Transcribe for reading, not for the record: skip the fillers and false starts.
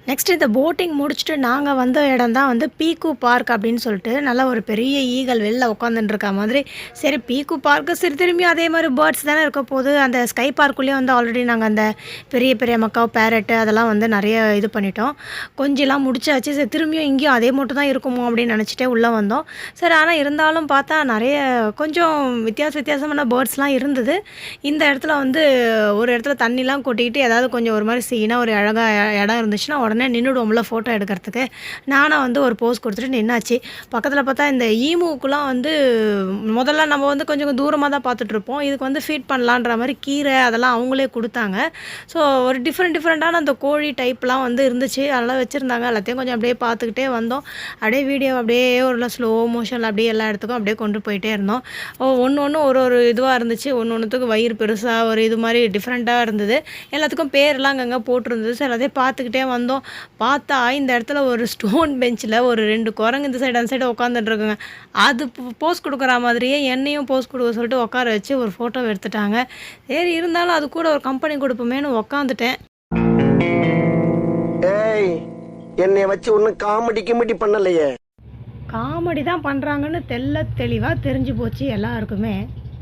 Next இந்த boating முடிச்சுட்டு நாங்கள் வந்த இடம் தான் வந்து பீக்கு பார்க் அப்படின்னு சொல்லிட்டு நல்லா ஒரு பெரிய ஈகல் வெளில உட்காந்துட்டுருக்க மாதிரி. சரி பீக்கு பார்க்கு சரி திரும்பியும் அதே மாதிரி பேர்ட்ஸ் தானே இருக்க போது. அந்த ஸ்கை பார்க்குள்ளேயே வந்து ஆல்ரெடி நாங்கள் அந்த பெரிய பெரிய மக்காவ் பேரட்டு அதெல்லாம் வந்து நிறைய இது பண்ணிட்டோம். கொஞ்சம்லாம் முடிச்சாச்சு. சரி திரும்பியும் இங்கேயும் அதே மட்டும் தான் இருக்குமோ அப்படின்னு நினச்சிட்டே உள்ளே வந்தோம். சரி ஆனால் இருந்தாலும் பார்த்தா நிறைய கொஞ்சம் வித்தியாசமான பேர்ட்ஸ்லாம் இருந்தது. இந்த இடத்துல வந்து ஒரு இடத்துல தண்ணிலாம் கொட்டிக்கிட்டு ஏதாவது கொஞ்சம் ஒரு மாதிரி சீனாக ஒரு அழகாக இடம் இருந்துச்சுன்னா உடனே நின்றுடுவோம்ல ஃபோட்டோ எடுக்கிறதுக்கு. நானும் வந்து ஒரு போஸ் கொடுத்துட்டு நின்னாச்சு. பக்கத்தில் பார்த்தா இந்த ஈமுவுக்குலாம் வந்து முதல்ல நம்ம வந்து கொஞ்சம் தூரமாக தான் பார்த்துட்ருப்போம். இதுக்கு வந்து ஃபீட் பண்ணலான்ற மாதிரி கீரை அதெல்லாம் அவங்களே கொடுத்தாங்க. ஸோ ஒரு டிஃப்ரெண்ட்டான அந்த கோழி டைப்லாம் வந்து இருந்துச்சு. அதெல்லாம் வச்சுருந்தாங்க. எல்லாத்தையும் கொஞ்சம் அப்படியே பார்த்துக்கிட்டே வந்தோம். அப்படியே வீடியோ அப்படியே ஒரு ஸ்லோ மோஷனில் அப்படியே எல்லா இடத்துக்கும் அப்படியே கொண்டு போயிட்டே இருந்தோம். ஒன்று ஒரு இதுவாக இருந்துச்சு. ஒன்றுத்துக்கு வயிறு பெருசாக ஒரு இது மாதிரி டிஃப்ரெண்ட்டாக இருந்தது. எல்லாத்துக்கும் பேர்லாம் அங்கங்கே போட்டிருந்தது. ஸோ எல்லாத்தையும் பார்த்துக்கிட்டே வந்தோம். பார்த்தா இந்த இடத்துல ஒரு ஸ்டோன் பெஞ்சில் ஒரு 2 குரங்கு இந்த சைடு அந்த சைடு உட்காந்துட்ருக்குங்க. அது போஸ் கொடுக்குற மாதிரியே என்னையும் போஸ் கொடுக்க சொல்லிட்டு உட்கார வச்சு ஒரு ஃபோட்டோ எடுத்துட்டாங்க. சரி இருந்தாலும் அது கூட ஒரு கம்பெனி கொடுப்போமேனு உட்காந்துட்டேன். ஏய் என்னைய வச்சு ஒன்றும் காமெடி பண்ணலையே. காமெடி தான் பண்ணுறாங்கன்னு தெளிவாக தெரிஞ்சு போச்சு எல்லாருக்குமே.